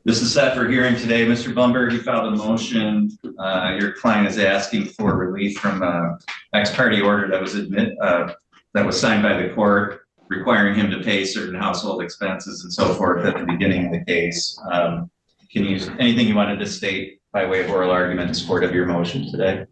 This is set for hearing today. Mr. Blumberg, you filed a motion. Your client is asking for relief from ex parte order that was signed by the court, requiring him to pay certain household expenses and so forth at the beginning of the case. Anything you wanted to state by way of oral argument in support of your motion today?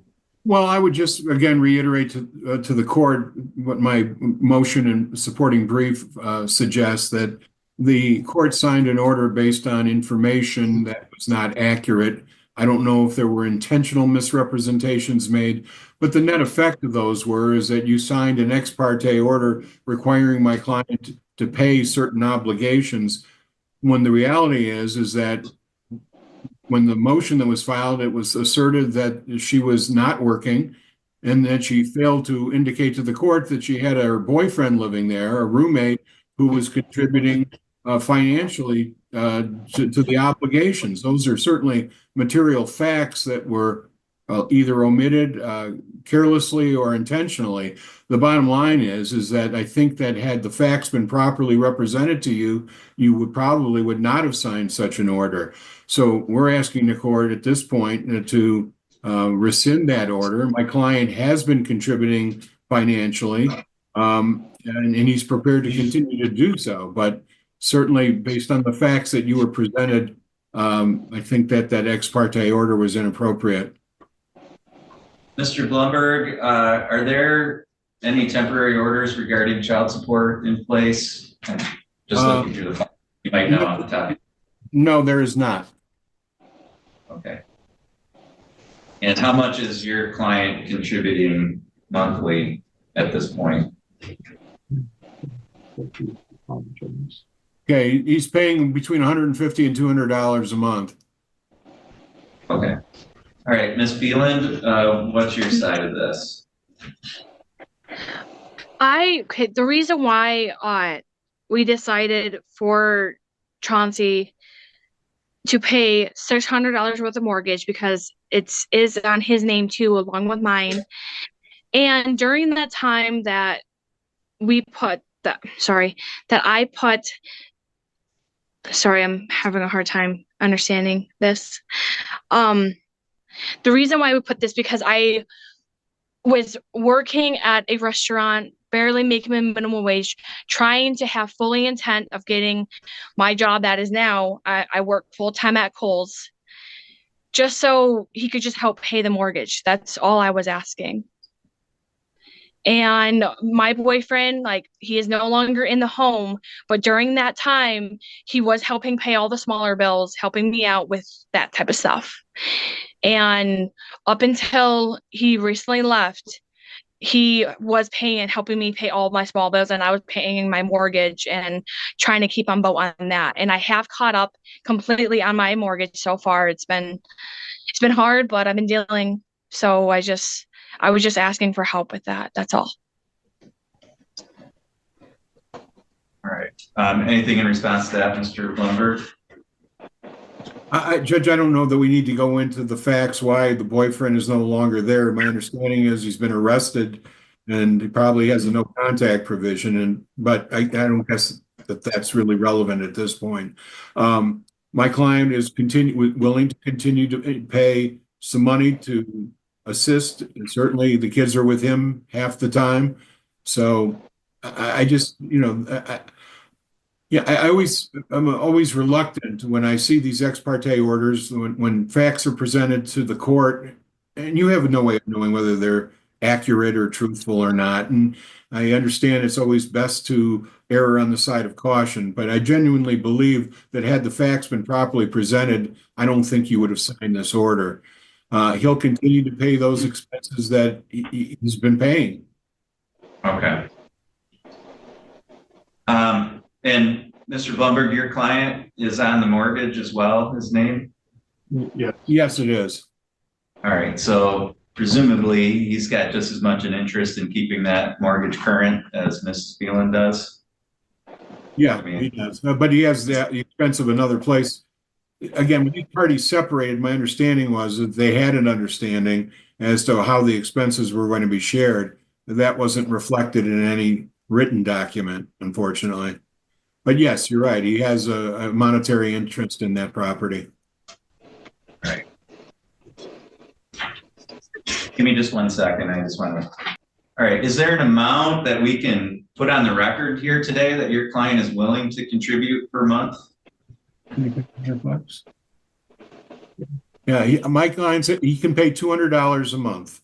Well, I would just again reiterate to the court what my motion and supporting brief suggests, that the court signed an order based on information that was not accurate. I don't know if there were intentional misrepresentations made, but the net effect of those is that you signed an ex parte order requiring my client to pay certain obligations, when the reality is that when the motion that was filed, it was asserted that she was not working and that she failed to indicate to the court that she had her boyfriend living there, a roommate who was contributing financially to the obligations. Those are certainly material facts that were either omitted carelessly or intentionally. The bottom line is that I think that had the facts been properly represented to you, you would not have signed such an order. So we're asking the court at this point to rescind that order. My client has been contributing financially, and he's prepared to continue to do so. But certainly, based on the facts that you were presented, I think that ex parte order was inappropriate. Mr. Blumberg, are there any temporary orders regarding child support in place? Just looking through the file, you might know off the top. No, there is not. Okay. And how much is your client contributing monthly at this point? Okay, he's paying between $150 and $200 a month. Okay. All right, Ms. Beeland, what's your side of this? The reason why we decided for Chauncey to pay $600 worth of mortgage, because it is on his name too, along with mine. And during that time that I'm having a hard time understanding this. The reason why we put this, because I was working at a restaurant, barely making a minimum wage, trying to have fully intent of getting my job that is now. I work full time at Kohl's, just so he could just help pay the mortgage. That's all I was asking. And my boyfriend, he is no longer in the home, but during that time, he was helping pay all the smaller bills, helping me out with that type of stuff. And up until he recently left, he was helping me pay all my small bills, and I was paying my mortgage and trying to keep on boat on that. And I have caught up completely on my mortgage so far. It's been hard, but I've been dealing. So I was just asking for help with that. That's all. All right. Anything in response to that, Mr. Blumberg? Judge, I don't know that we need to go into the facts why the boyfriend is no longer there. My understanding is he's been arrested and he probably has a no contact provision. But I don't guess that that's really relevant at this point. My client is willing to continue to pay some money to assist. And certainly the kids are with him half the time. So I'm always reluctant when I see these ex parte orders, when facts are presented to the court, and you have no way of knowing whether they're accurate or truthful or not. And I understand it's always best to err on the side of caution, but I genuinely believe that had the facts been properly presented, I don't think you would have signed this order. He'll continue to pay those expenses that he's been paying. Okay. And Mr. Blumberg, your client is on the mortgage as well, his name? Yeah. Yes, it is. All right. So presumably he's got just as much an interest in keeping that mortgage current as Mrs. Phelan does. Yeah, he does. But he has the expense of another place. Again, when these parties separated, my understanding was that they had an understanding as to how the expenses were going to be shared. That wasn't reflected in any written document, unfortunately. But yes, you're right. He has a monetary interest in that property. Right. Give me just 1 second. I just want to. All right. Is there an amount that we can put on the record here today that your client is willing to contribute per month? $100. Yeah, my client said he can pay $200 a month.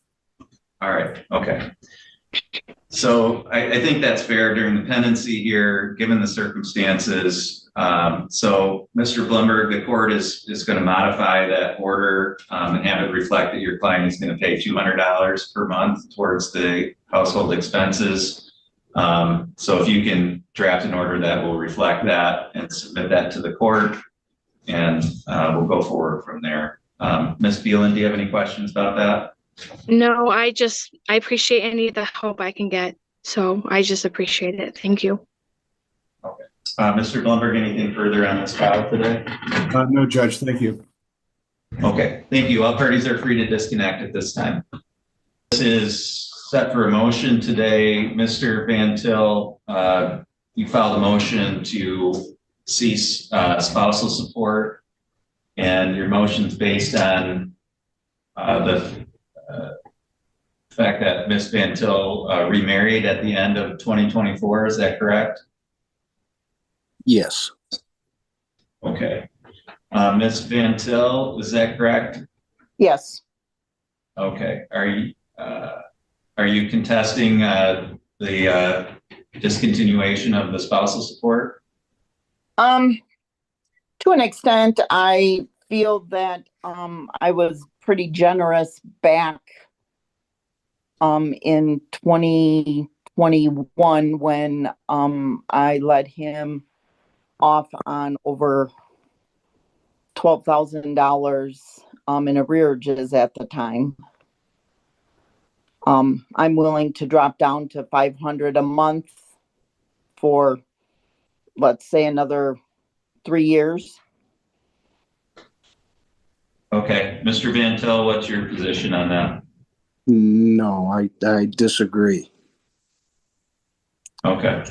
All right. Okay. So I think that's fair during the pendency here, given the circumstances. So Mr. Blumberg, the court is going to modify that order and have it reflect that your client is going to pay $200 per month towards the household expenses. So if you can draft an order that will reflect that and submit that to the court, and we'll go forward from there. Ms. Phelan, do you have any questions about that? No, I appreciate any of the help I can get. So I just appreciate it. Thank you. Okay. Mr. Blumberg, anything further on this file today? No, Judge, thank you. Okay, thank you. All parties are free to disconnect at this time. This is set for a motion today. Mr. Van Til, you filed a motion to cease spousal support, and your motion's based on the fact that Ms. Van Til remarried at the end of 2024. Is that correct? Yes. Okay. Ms. Van Til, is that correct? Yes. Okay. Are you contesting the discontinuation of the spousal support? To an extent, I feel that I was pretty generous back in 2021 when I let him off on over $12,000 in arrearages at the time. I'm willing to drop down to $500 a month for, let's say, another 3 years. Okay. Mr. Van Til, what's your position on that? No, I disagree. Okay.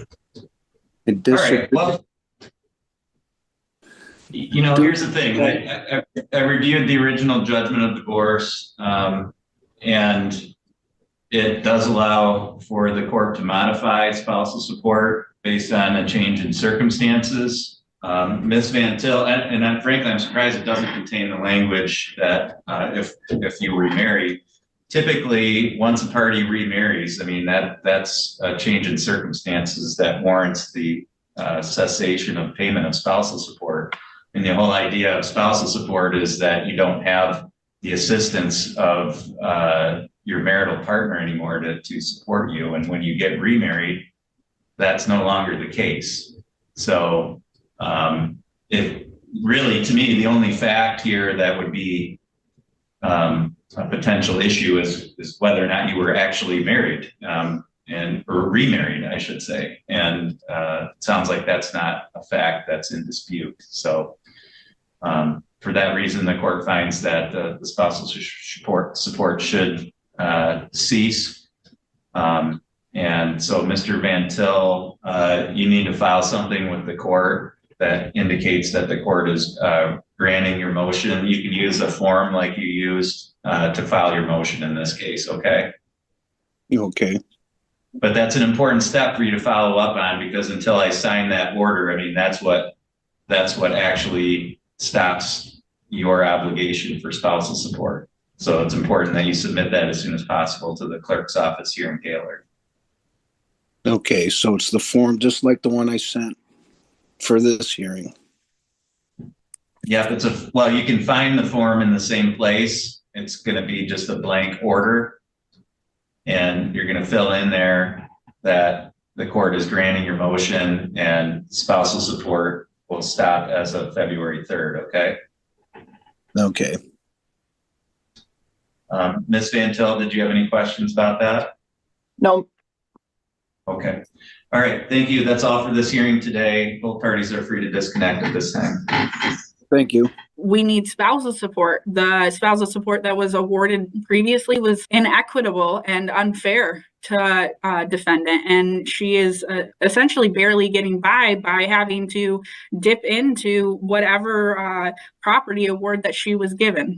I disagree. All right. Well, you know, here's the thing. I reviewed the original judgment of divorce, and it does allow for the court to modify spousal support based on a change in circumstances. Ms. Van Til, and frankly, I'm surprised it doesn't contain the language that if you remarry, typically once a party remarries, I mean, that's a change in circumstances that warrants the cessation of payment of spousal support. And the whole idea of spousal support is that you don't have the assistance of your marital partner anymore to support you. And when you get remarried, that's no longer the case. So it really, to me, the only fact here that would be a potential issue is whether or not you were actually married or remarried, I should say. And it sounds like that's not a fact that's in dispute. So for that reason, the court finds that the spousal support should cease. And so, Mr. Van Til, you need to file something with the court that indicates that the court is granting your motion. You can use a form like you used to file your motion in this case, okay? Okay. But that's an important step for you to follow up on, because until I sign that order, I mean, that's what actually stops your obligation for spousal support. So it's important that you submit that as soon as possible to the clerk's office here in Gaylord. Okay, so it's the form just like the one I sent for this hearing. Yep, well, you can find the form in the same place. It's going to be just a blank order. And you're going to fill in there that the court is granting your motion and spousal support will stop as of February 3rd, okay? Okay. Ms. Van Til, did you have any questions about that? No. Okay. All right. Thank you. That's all for this hearing today. Both parties are free to disconnect at this time. Thank you. We need spousal support. The spousal support that was awarded previously was inequitable and unfair to defendant, and she is essentially barely getting by having to dip into whatever property award that she was given.